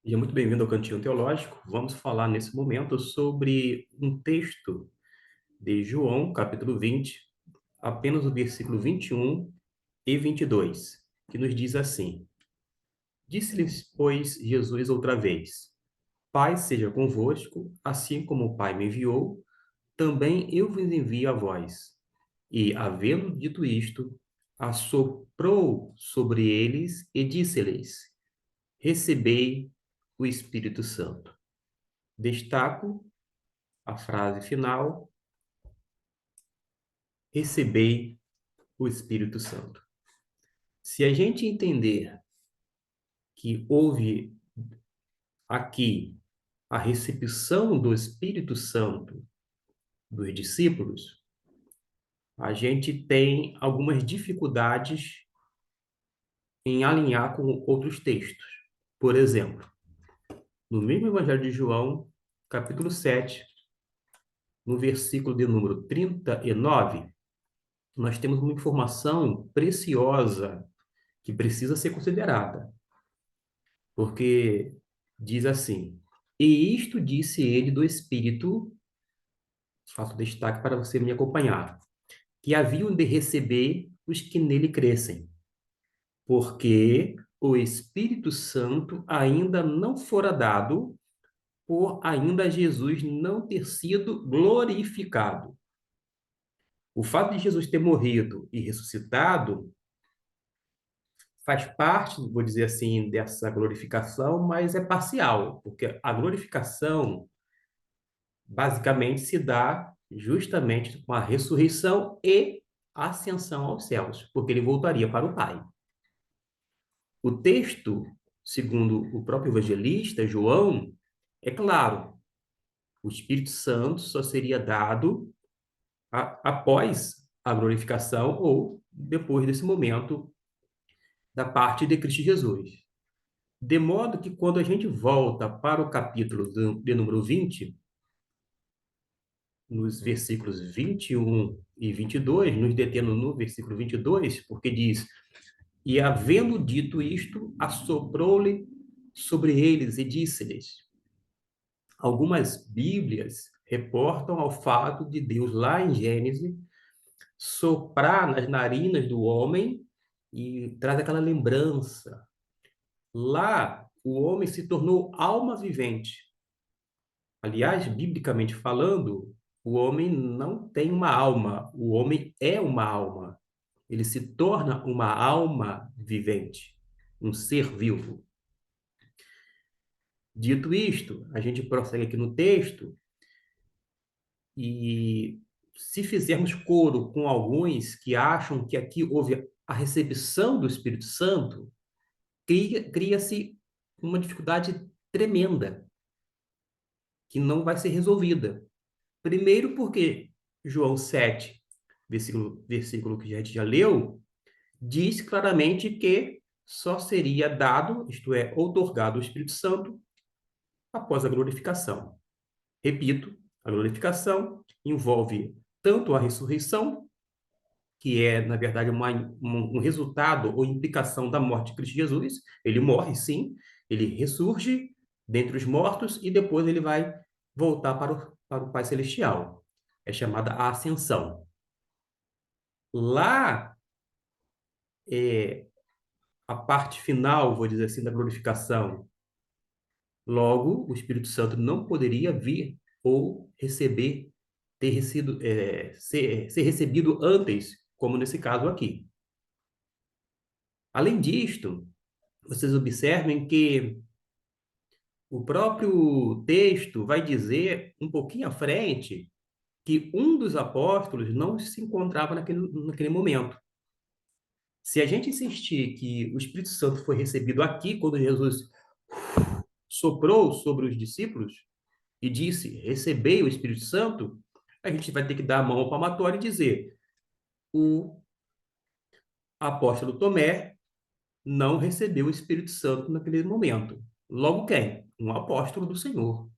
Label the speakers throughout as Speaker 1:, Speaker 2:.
Speaker 1: Seja muito bem-vindo ao Cantinho Teológico. Vamos falar nesse momento sobre um texto de João, capítulo 20, apenas o versículo 21 e 22, que nos diz assim: Disse-lhes, pois, Jesus outra vez: Pai seja convosco, assim como o Pai me enviou, também eu vos envio a vós. E, havendo dito isto, assoprou sobre eles e disse-lhes: Recebei o Espírito Santo. Destaco a frase final: recebei o Espírito Santo. Se a gente entender que houve aqui a recepção do Espírito Santo dos discípulos, a gente tem algumas dificuldades em alinhar com outros textos. Por exemplo, no mesmo Evangelho de João, capítulo 7, no versículo de número 39, nós temos uma informação preciosa que precisa ser considerada. Porque diz assim: E isto disse ele do Espírito, faço destaque para você me acompanhar, que haviam de receber os que nele crescem, porque o Espírito Santo ainda não fora dado, por ainda Jesus não ter sido glorificado. O fato de Jesus ter morrido e ressuscitado faz parte, vou dizer assim, dessa glorificação, mas é parcial, porque a glorificação basicamente se dá justamente com a ressurreição e ascensão aos céus, porque ele voltaria para o Pai. O texto, segundo o próprio evangelista João, é claro, o Espírito Santo só seria dado após a glorificação ou depois desse momento da parte de Cristo Jesus. De modo que quando a gente volta para o capítulo de número 20, nos versículos 21 e 22, nos detendo no versículo 22, porque diz: E havendo dito isto, assoprou-lhe sobre eles e disse-lhes. Algumas Bíblias reportam ao fato de Deus, lá em Gênesis, soprar nas narinas do homem e traz aquela lembrança. Lá, o homem se tornou alma vivente. Aliás, biblicamente falando, o homem não tem uma alma, o homem é uma alma. Ele se torna uma alma vivente, um ser vivo. Dito isto, a gente prossegue aqui no texto e se fizermos coro com alguns que acham que aqui houve a recepção do Espírito Santo, cria-se uma dificuldade tremenda que não vai ser resolvida. Primeiro porque João 7, versículo que a gente já leu, diz claramente que só seria dado, isto é, outorgado o Espírito Santo após a glorificação. Repito, a glorificação envolve tanto a ressurreição, que é, na verdade, um resultado ou implicação da morte de Cristo Jesus. Ele morre, sim, ele ressurge dentre os mortos e depois ele vai voltar para o Pai Celestial. É chamada a ascensão. Lá, é, a parte final, vou dizer assim, da glorificação. Logo, o Espírito Santo não poderia vir ou receber, ser recebido antes, como nesse caso aqui. Além disto, vocês observem que o próprio texto vai dizer, um pouquinho à frente, que um dos apóstolos não se encontrava naquele momento. Se a gente insistir que o Espírito Santo foi recebido aqui, quando Jesus soprou sobre os discípulos e disse: Recebei o Espírito Santo, a gente vai ter que dar a mão ao palmatório e dizer: o apóstolo Tomé não recebeu o Espírito Santo naquele momento. Logo quem? Um apóstolo do Senhor.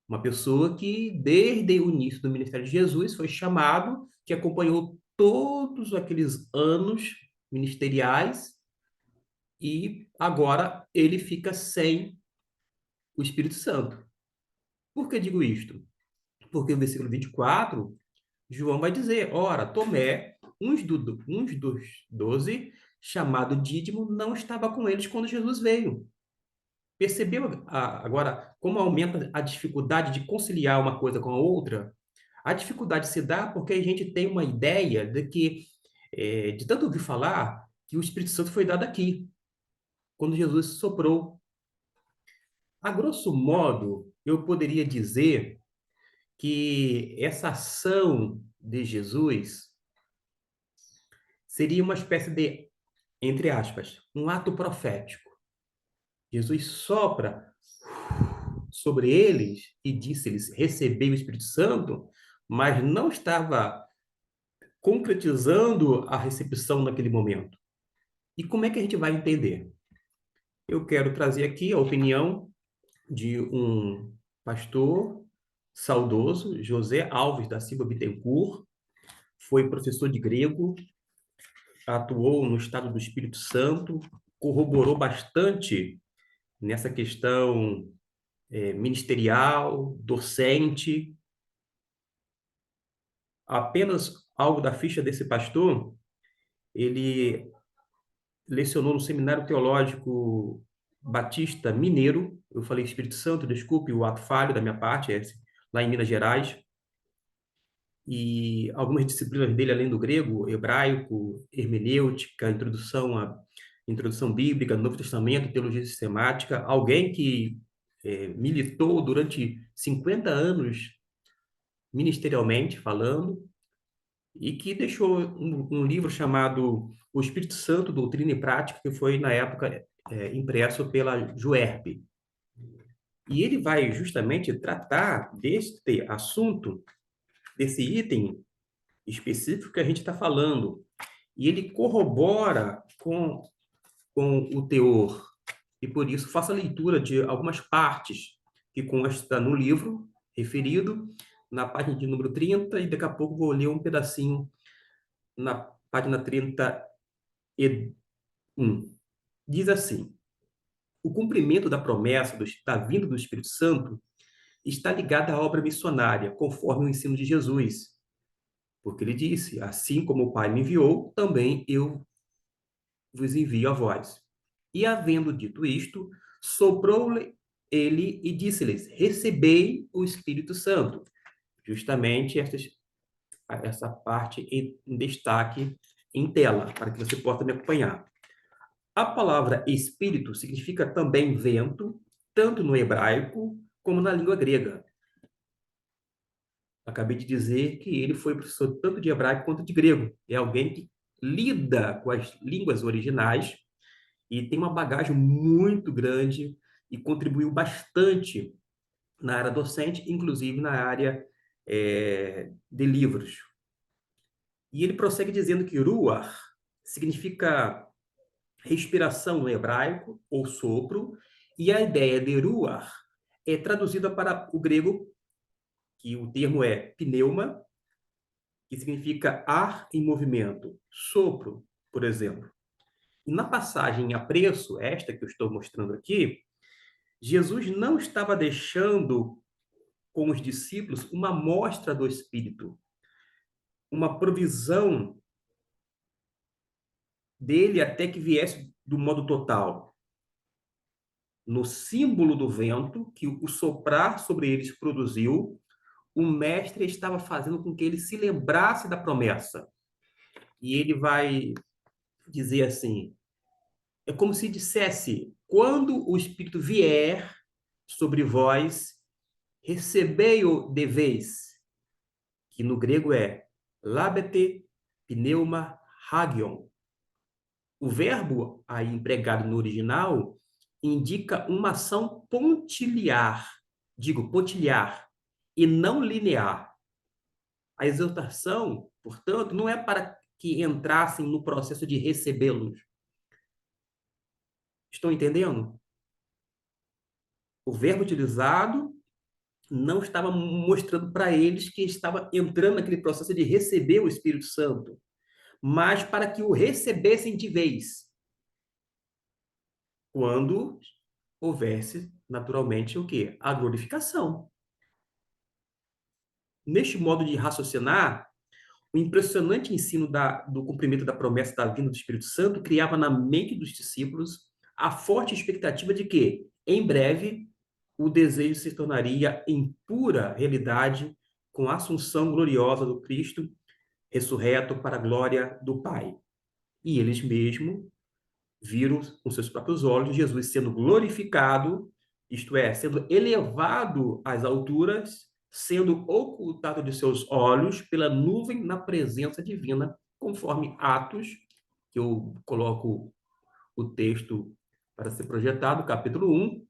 Speaker 1: Uma pessoa que, desde o início do ministério de Jesus, foi chamado, que acompanhou todos aqueles anos ministeriais e agora ele fica sem o Espírito Santo. Por que digo isto? Porque no versículo 24, João vai dizer: ora, Tomé, uns dos 12, chamado Dídimo, não estava com eles quando Jesus veio. Percebeu agora como aumenta a dificuldade de conciliar uma coisa com a outra? A dificuldade se dá porque a gente tem uma ideia de que, de tanto ouvir falar, que o Espírito Santo foi dado aqui, quando Jesus soprou. A grosso modo, eu poderia dizer que essa ação de Jesus seria uma espécie de, entre aspas, um ato profético. Jesus sopra sobre eles e disse-lhes: recebei o Espírito Santo, mas não estava concretizando a recepção naquele momento. E como é que a gente vai entender? Eu quero trazer aqui a opinião de um pastor saudoso, José Alves da Silva Bittencourt, foi professor de grego, atuou no estado do Espírito Santo, corroborou bastante nessa questão ministerial, docente. Apenas algo da ficha desse pastor, ele lecionou no Seminário Teológico Batista Mineiro. Eu falei Espírito Santo, desculpe o ato falho da minha parte, é lá em Minas Gerais. E algumas disciplinas dele, além do grego, hebraico, hermenêutica, introdução bíblica, Novo Testamento, teologia sistemática. Alguém que militou durante 50 anos ministerialmente falando, e que deixou um livro chamado O Espírito Santo, Doutrina e Prática, que foi, na época, impresso pela Juerp. E ele vai justamente tratar deste assunto, desse item específico que a gente está falando. E ele corrobora com o teor. E por isso faça a leitura de algumas partes que consta no livro referido, na página de número 30, e daqui a pouco vou ler um pedacinho na página 31. Diz assim: o cumprimento da promessa da vinda do Espírito Santo está ligado à obra missionária, conforme o ensino de Jesus. Porque ele disse: assim como o Pai me enviou, também eu vos envio a vós. E havendo dito isto, soprou-lhe ele e disse-lhes: recebei o Espírito Santo. Justamente essa parte em destaque em tela, para que você possa me acompanhar. A palavra espírito significa também vento, tanto no hebraico como na língua grega. Acabei de dizer que ele foi professor tanto de hebraico quanto de grego. É alguém que lida com as línguas originais e tem uma bagagem muito grande e contribuiu bastante na área docente, inclusive na área de livros. E ele prossegue dizendo que ruach significa respiração no hebraico, ou sopro, e a ideia de ruach é traduzida para o grego, que o termo é pneuma, que significa ar em movimento, sopro, por exemplo. E na passagem a preço, esta que eu estou mostrando aqui, Jesus não estava deixando com os discípulos uma amostra do Espírito, uma provisão dele até que viesse do modo total. No símbolo do vento, que o soprar sobre eles produziu, o mestre estava fazendo com que ele se lembrasse da promessa. E ele vai dizer assim: é como se dissesse, quando o Espírito vier sobre vós, recebei-o de vez, que no grego é labete pneuma hagion. O verbo aí empregado no original indica uma ação pontilhar, e não linear. A exortação, portanto, não é para que entrassem no processo de recebê-los. Estão entendendo? O verbo utilizado não estava mostrando para eles que estava entrando naquele processo de receber o Espírito Santo, mas para que o recebessem de vez. quando houvesse, naturalmente, o quê? A glorificação. Neste modo de raciocinar, o impressionante ensino do cumprimento da promessa da vinda do Espírito Santo criava na mente dos discípulos a forte expectativa de que, em breve, o desejo se tornaria em pura realidade com a assunção gloriosa do Cristo, ressurreto para a glória do Pai. E eles mesmos viram com seus próprios olhos Jesus sendo glorificado, isto é, sendo elevado às alturas, sendo ocultado de seus olhos pela nuvem na presença divina, conforme Atos, que eu coloco o texto para ser projetado, capítulo 1,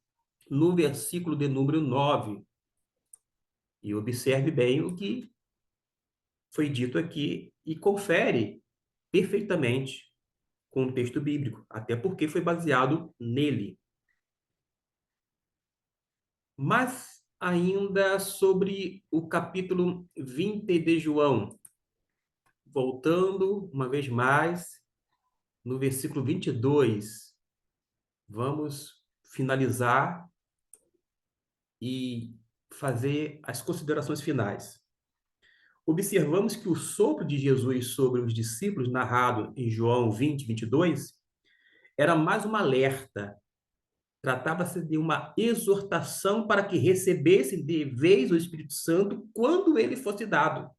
Speaker 1: no versículo de número 9. E observe bem o que foi dito aqui e confere perfeitamente com o texto bíblico, até porque foi baseado nele. Mas ainda sobre o capítulo 20 de João, voltando uma vez mais no versículo 22, vamos finalizar e fazer as considerações finais. Observamos que o sopro de Jesus sobre os discípulos, narrado em João 20, 22, era mais um alerta. Tratava-se de uma exortação para que recebessem de vez o Espírito Santo quando ele fosse dado.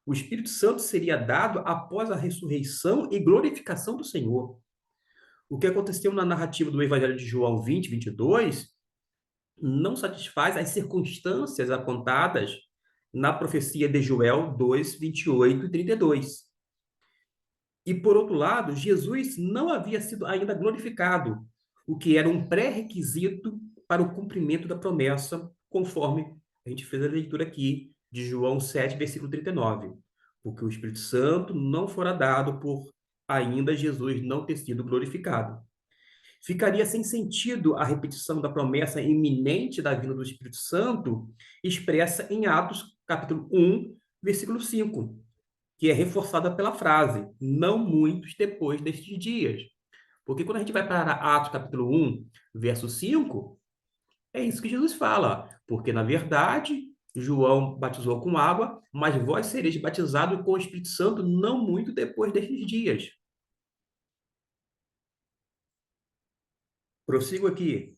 Speaker 1: O Espírito Santo seria dado após a ressurreição e glorificação do Senhor. O que aconteceu na narrativa do Evangelho de João 20, 22, não satisfaz as circunstâncias apontadas na profecia de Joel 2, 28 e 32. E, por outro lado, Jesus não havia sido ainda glorificado, o que era um pré-requisito para o cumprimento da promessa, conforme a gente fez a leitura aqui de João 7, versículo 39. Porque o Espírito Santo não fora dado por ainda Jesus não ter sido glorificado. Ficaria sem sentido a repetição da promessa iminente da vinda do Espírito Santo, expressa em Atos, capítulo 1, versículo 5, que é reforçada pela frase, não muitos depois destes dias. Porque quando a gente vai para Atos capítulo 1, verso 5, é isso que Jesus fala. Porque, na verdade, João batizou com água, mas vós sereis batizados com o Espírito Santo não muito depois destes dias. Prossigo aqui.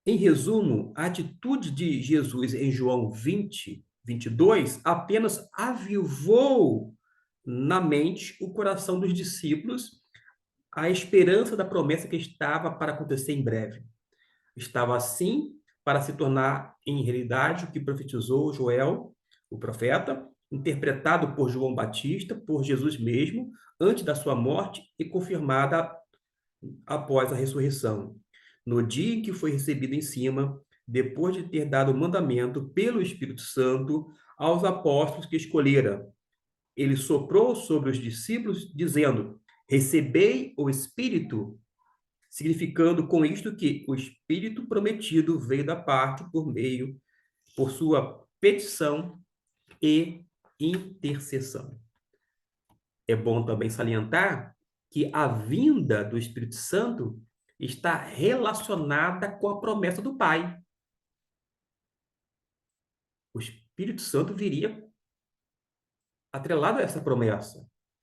Speaker 1: Em resumo, a atitude de Jesus em João 20, 22, apenas avivou na mente o coração dos discípulos a esperança da promessa que estava para acontecer em breve. Estava assim para se tornar em realidade o que profetizou Joel, o profeta, interpretado por João Batista, por Jesus mesmo, antes da sua morte e confirmada após a ressurreição. No dia em que foi recebido em cima, depois de ter dado o mandamento pelo Espírito Santo aos apóstolos que escolhera, ele soprou sobre os discípulos, dizendo: recebei o Espírito, significando com isto que o Espírito prometido veio da parte por sua petição e intercessão. É bom também salientar que a vinda do Espírito Santo está relacionada com a promessa do Pai. O Espírito Santo viria atrelado a essa promessa.